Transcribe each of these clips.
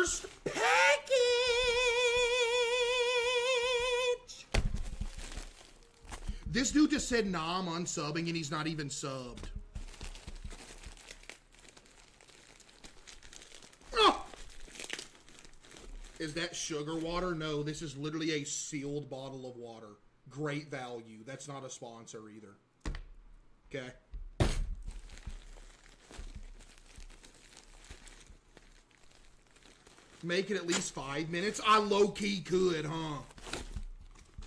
First package! This dude just said, nah, I'm unsubbing, and he's not even subbed. Oh! Is that sugar water? No, this is literally a sealed bottle of water. Great value. That's not a sponsor either. Okay. Make it at least 5 minutes. I low-key could, huh?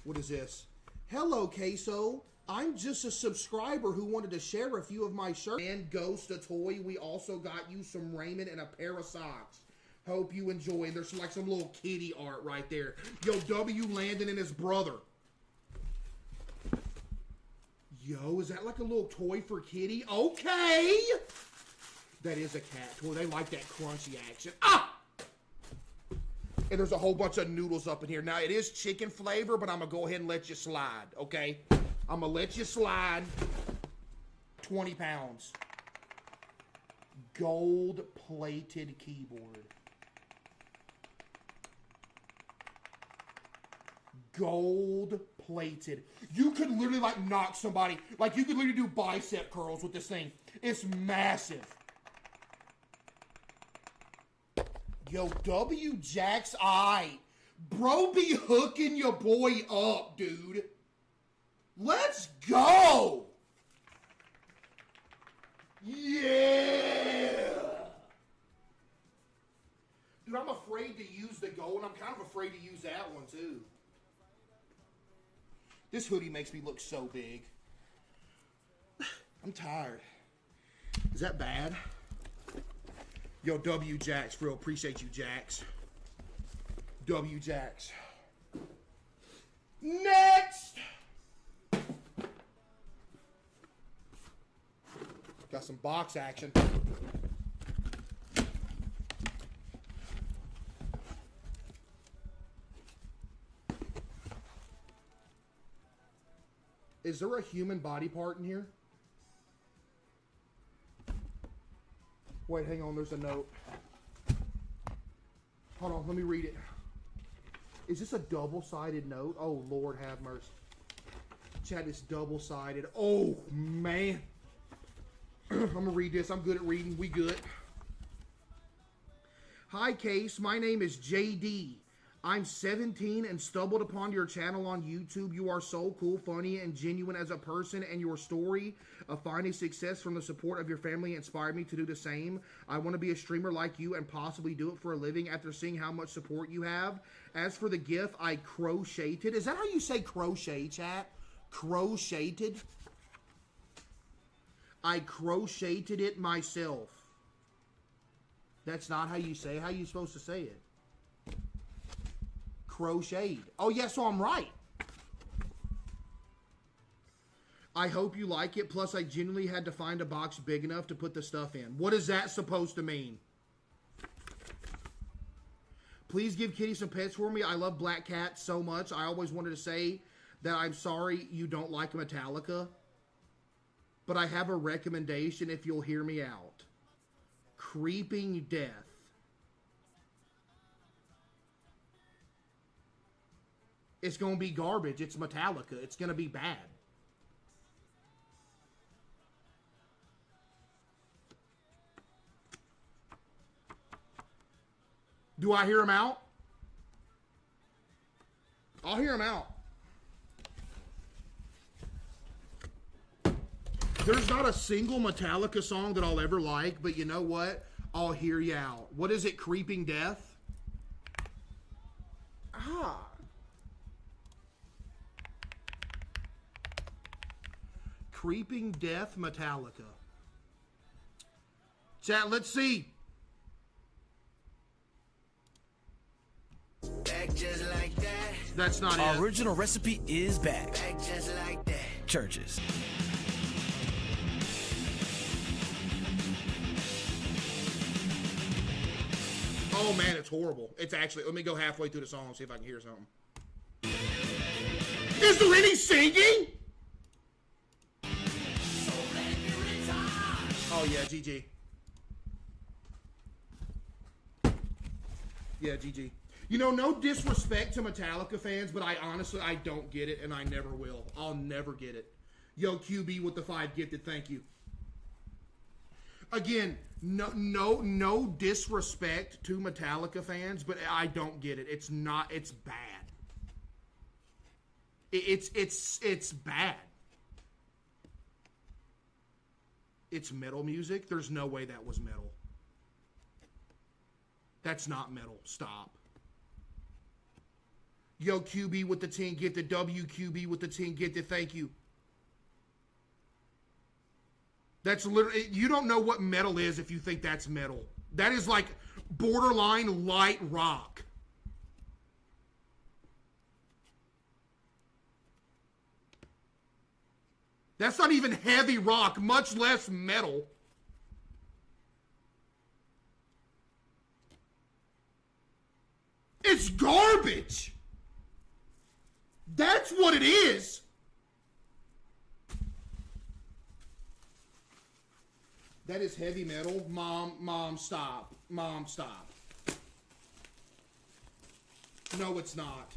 What is this? Hello, CaseOh. I'm just a subscriber who wanted to share a few of my shirts. And Ghost, a toy. We also got you some raiment and a pair of socks. Hope you enjoy. There's like some little kitty art right there. Yo, W. Landon and his brother. Yo, is that like a little toy for kitty? Okay! That is a cat toy. They like that crunchy action. Ah! And there's a whole bunch of noodles up in here. Now, it is chicken flavor, but I'm going to go ahead and let you slide, okay? I'm going to let you slide. 20 pounds. Gold-plated keyboard. Gold-plated. You could literally, like, knock somebody. Like, you could literally do bicep curls with this thing. It's massive. Yo, W. Jack's eye. Bro be hooking your boy up, dude. Let's go. Yeah. Dude, I'm afraid to use the gold. I'm kind of afraid to use that one, too. This hoodie makes me look so big. I'm tired. Is that bad? Yo, W. Jax, real appreciate you, Jax. W. Jax. Next! Got some box action. Is there a human body part in here? Wait, hang on, there's a note. Hold on, let me read it. Is this a double-sided note? Oh, Lord have mercy. Chat, it's double-sided. Oh, man. I'm going to read this. I'm good at reading. We good. Hi, Case. My name is JD. I'm 17 and stumbled upon your channel on YouTube. You are so cool, funny, and genuine as a person, and your story of finding success from the support of your family inspired me to do the same. I want to be a streamer like you and possibly do it for a living after seeing how much support you have. As for the gift, I crocheted. Is that how you say crochet, chat? Crocheted? I crocheted it myself. That's not how you say it. How are you supposed to say it? Crocheted. Oh, yeah, so I'm right. I hope you like it. Plus, I genuinely had to find a box big enough to put the stuff in. What is that supposed to mean? Please give Kitty some pets for me. I love black cats so much. I always wanted to say that I'm sorry you don't like Metallica, but I have a recommendation if you'll hear me out. Creeping Death. It's going to be garbage. It's Metallica. It's going to be bad. Do I hear him out? I'll hear him out. There's not a single Metallica song that I'll ever like, but you know what? I'll hear you out. What is it? Creeping Death? Ah. Creeping Death Metallica. Chat, let's see. Back just like that. That's not Our it. original recipe is back. Back just like that. Churches. Oh man, it's horrible. It's actually, let me go halfway through the song and see if I can hear something. Is there any singing? Oh yeah, GG. Yeah, GG. You know, no disrespect to Metallica fans, but I honestly, I don't get it, and I never will. I'll never get it. Yo, QB with the 5 gifted, thank you. Again, no disrespect to Metallica fans, but I don't get it. It's not, it's bad. It's bad. It's metal music. There's no way that was metal. That's not metal. Stop. Yo, QB with the 10 gifted. WQB with the 10 gifted. Thank you. That's literally, you don't know what metal is if you think that's metal. That is like borderline light rock. That's not even heavy rock, much less metal. It's garbage. That's what it is. That is heavy metal. Mom, stop. Mom, stop. No, it's not.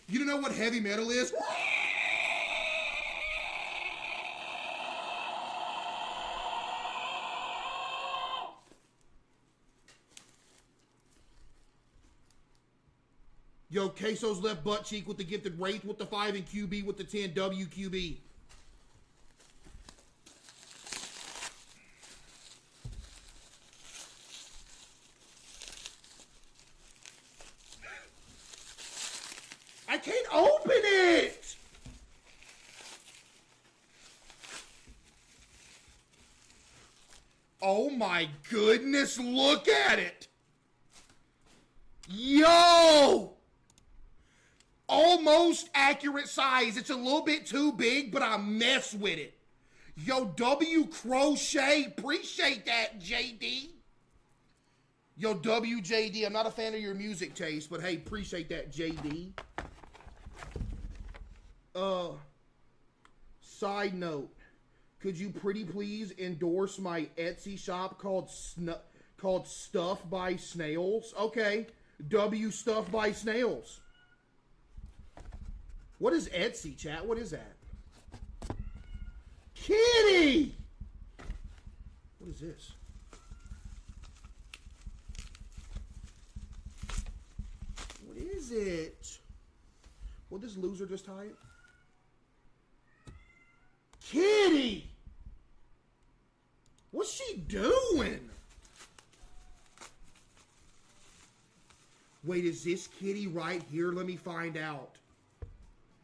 You don't know what heavy metal is? Yo, CaseOh's left butt cheek with the gifted. Wraith with the 5 and QB with the 10. WQB. I can't open it! Oh my goodness, look at it! Yo! Almost accurate size. It's a little bit too big, but I mess with it. Yo, W Crochet. Appreciate that, JD. Yo, WJD. I'm not a fan of your music taste, but hey, appreciate that, JD. Side note. Could you pretty please endorse my Etsy shop called Stuff by Snails? Okay. W Stuff by Snails. What is Etsy, chat? What is that? Kitty! What is this? What is it? Will this loser just tie it? Kitty! What's she doing? Wait, is this Kitty right here? Let me find out.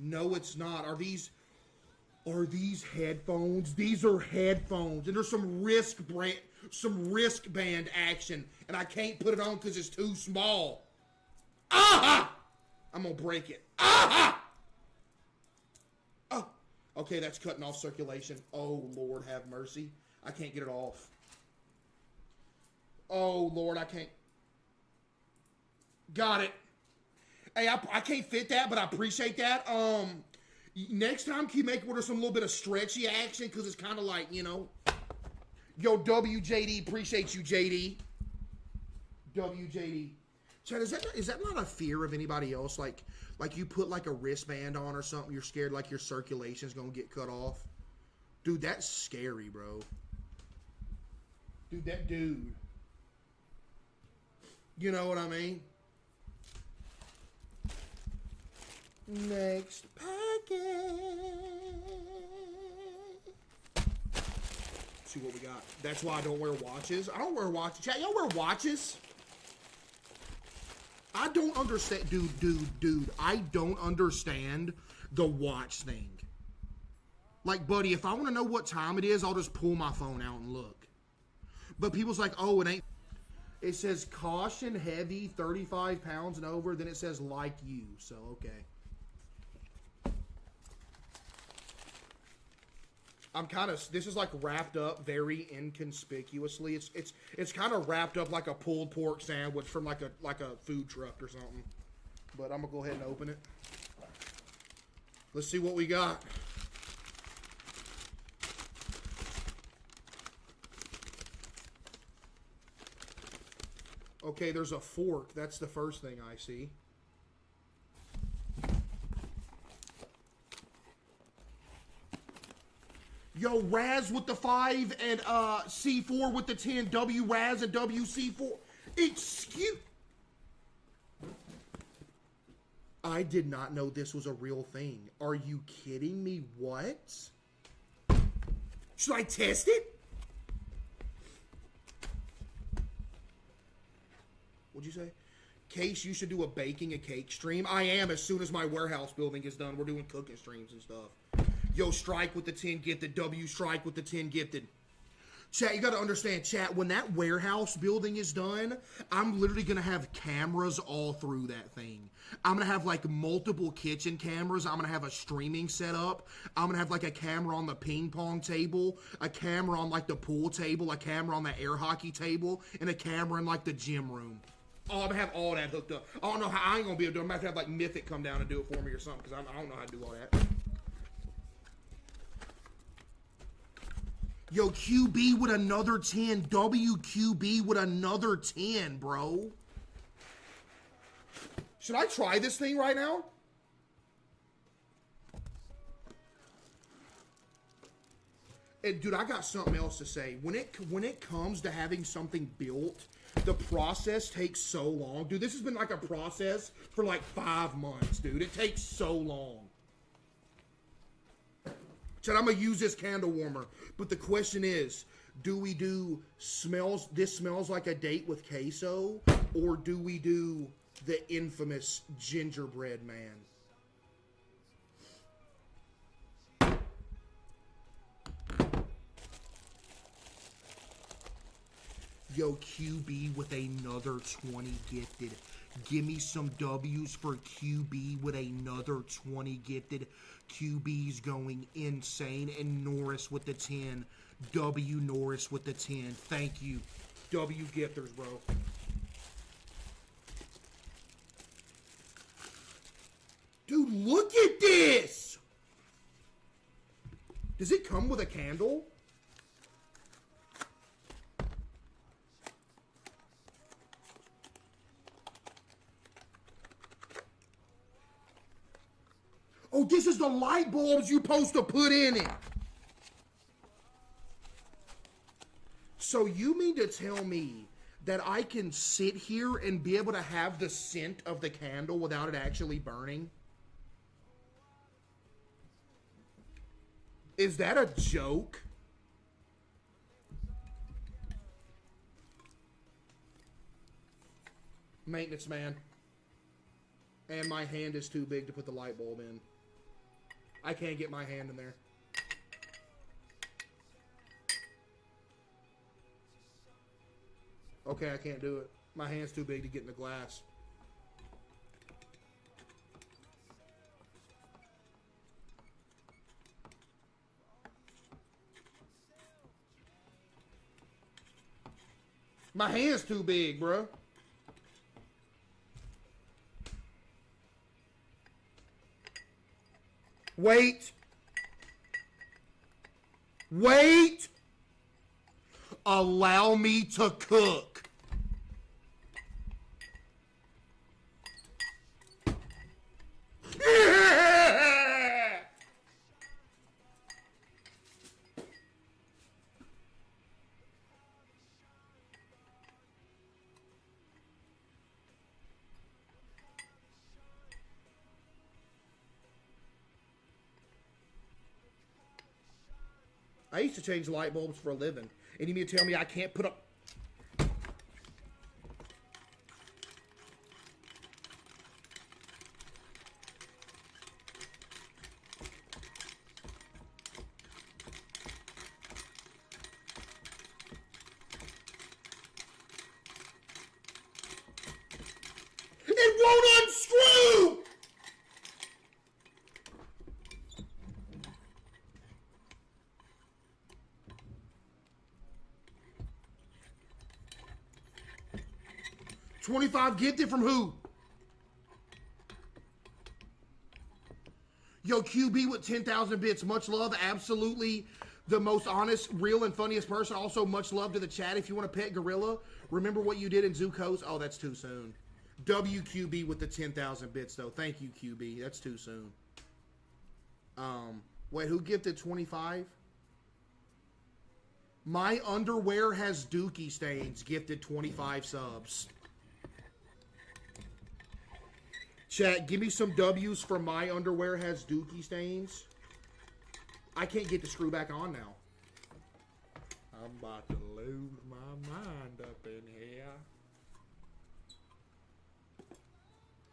No, it's not. Are these headphones? These are headphones, and there's some wristband action, and I can't put it on because it's too small. Aha! I'm gonna break it. Aha! Oh, okay, that's cutting off circulation. Oh Lord, have mercy. I can't get it off. Oh Lord, I can't. Got it. Hey, I can't fit that, but I appreciate that. Next time, can you make order some little bit of stretchy action? Because it's kind of like, you know. Yo, WJD, appreciate you, JD. WJD. Chad, is that not a fear of anybody else? Like you put like a wristband on or something, you're scared like your circulation's going to get cut off? Dude, that's scary, bro. Dude. You know what I mean? Next packet. See what we got. That's why I don't wear watches. I don't wear watches. Chat, y'all wear watches? I don't understand. Dude. I don't understand the watch thing. Like, buddy, if I want to know what time it is, I'll just pull my phone out and look. But people's like, oh, it ain't. It says caution heavy, 35 pounds and over. Then it says like you. So, okay. I'm kind of, this is like wrapped up very inconspicuously. It's kind of wrapped up like a pulled pork sandwich from like a food truck or something. But I'm gonna go ahead and open it. Let's see what we got. Okay, there's a fork. That's the first thing I see. Yo, Raz with the 5 and C4 with the 10. W Raz and WC4. Excuse. I did not know this was a real thing. Are you kidding me? What? Should I test it? What'd you say? Case, you should do a baking a cake stream. I am as soon as my warehouse building is done. We're doing cooking streams and stuff. Yo, Strike with the 10 gifted. W Strike with the 10 gifted. Chat, you got to understand, chat, when that warehouse building is done, I'm literally going to have cameras all through that thing. I'm going to have, like, multiple kitchen cameras. I'm going to have a streaming setup. I'm going to have, like, a camera on the ping pong table, a camera on, like, the pool table, a camera on the air hockey table, and a camera in, like, the gym room. Oh, I'm going to have all that hooked up. I don't know how I ain't going to be able to do it. I'm going to have, like, Mythic come down and do it for me or something, because I don't know how to do all that. Yo, QB with another 10. WQB with another 10, bro. Should I try this thing right now? And dude, I got something else to say. When it comes to having something built, the process takes so long. Dude, this has been like a process for like 5 months, dude. It takes so long. Chad, I'm going to use this candle warmer. But the question is, do we do this smells like a date with CaseOh? Or do we do the infamous gingerbread man? Yo, QB with another 20 gifted. Give me some W's for QB with another 20 gifted. QB's going insane. And Norris with the 10. W Norris with the 10. Thank you. W gifters, bro. Dude, look at this! Does it come with a candle? Oh, this is the light bulbs you're supposed to put in it. So you mean to tell me that I can sit here and be able to have the scent of the candle without it actually burning? Is that a joke? Maintenance man. And my hand is too big to put the light bulb in. I can't get my hand in there. Okay, I can't do it. My hand's too big to get in the glass. My hand's too big, bro. Wait. Wait. Allow me to cook. I used to change light bulbs for a living. And you mean to tell me I can't put up... It won't unscrew! $25 gifted from who? Yo, QB with 10,000 bits. Much love. Absolutely The most honest, real, and funniest person. Also, much love to the chat. If you want to pet Gorilla, remember what you did in Zuko's. Oh, that's too soon. WQB with the 10,000 bits, though. Thank you, QB. That's too soon. Wait, who gifted 25? My underwear has dookie stains. Gifted 25 subs. Chat, give me some W's for my underwear has dookie stains. I can't get the screw back on now. I'm about to lose my mind up in here.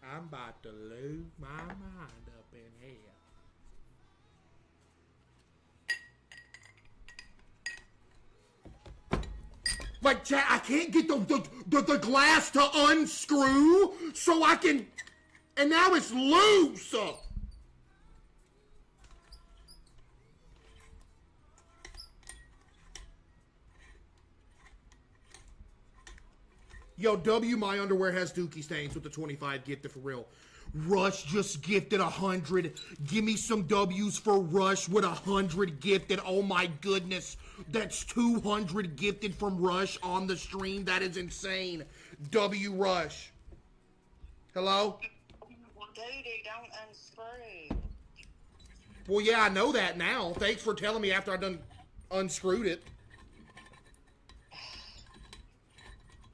I'm about to lose my mind up in here. Like, chat, I can't get the glass to unscrew so I can... And now it's loose! Yo, W, my underwear has dookie stains with the 25 gifted for real. Rush just gifted 100. Give me some W's for Rush with 100 gifted. Oh my goodness. That's 200 gifted from Rush on the stream. That is insane. W Rush. Hello? Dude, don't unscrew. Well, yeah, I know that now. Thanks for telling me after I done unscrewed it.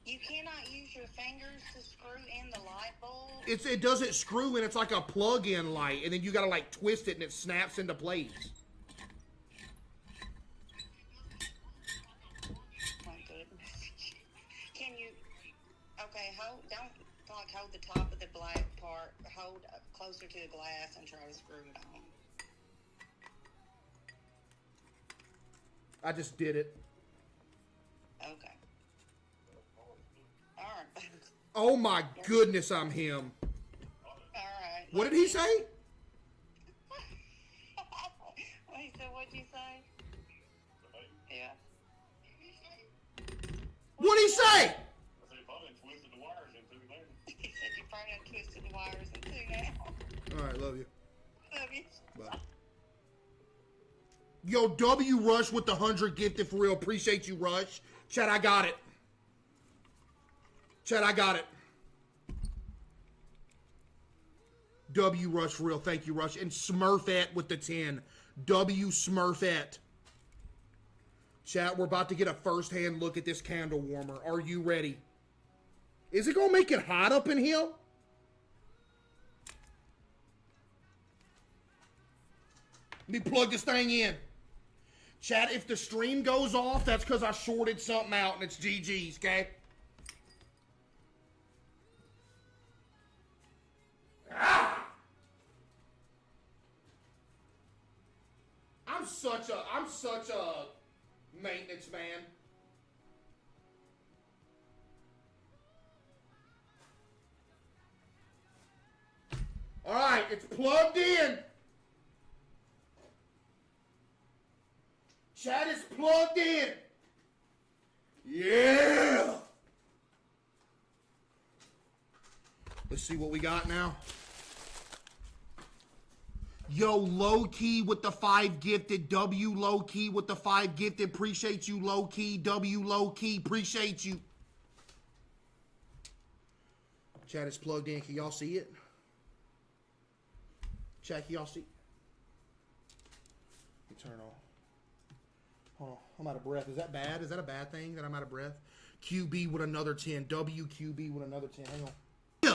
You cannot use your fingers to screw in the light bulb. It doesn't screw in. It's like a plug-in light, and then you gotta like twist it, and it snaps into place. My goodness. Can you? Okay, hold the top of the black part. Hold up closer to the glass and try to screw it on. I just did it. Okay. All right. Oh my goodness, I'm him. All right. What did he say? Wait, so what'd you say? Yeah. What'd he say? He said you probably done twisted the wires in two now. All right, love you. Love you. Bye. Yo, W Rush with the 100 gifted for real. Appreciate you, Rush. Chat, I got it. Chat, I got it. W Rush for real. Thank you, Rush. And Smurfette with the 10. W Smurfette. Chat, we're about to get a first-hand look at this candle warmer. Are you ready? Is it going to make it hot up in here? Let me plug this thing in. Chat, if the stream goes off, that's because I shorted something out and it's GG's, okay? Ah! I'm such a maintenance man. All right, it's plugged in. Chat is plugged in. Yeah. Let's see what we got now. Yo, low key with the 5 gifted. W low key with the 5 gifted. Appreciate you, low key. W low key. Appreciate you. Chat is plugged in. Can y'all see it? Chat, can y'all see? Let me turn on. Hold on. I'm out of breath. Is that bad? Is that a bad thing that I'm out of breath? QB with another 10. WQB with another 10. Hang on.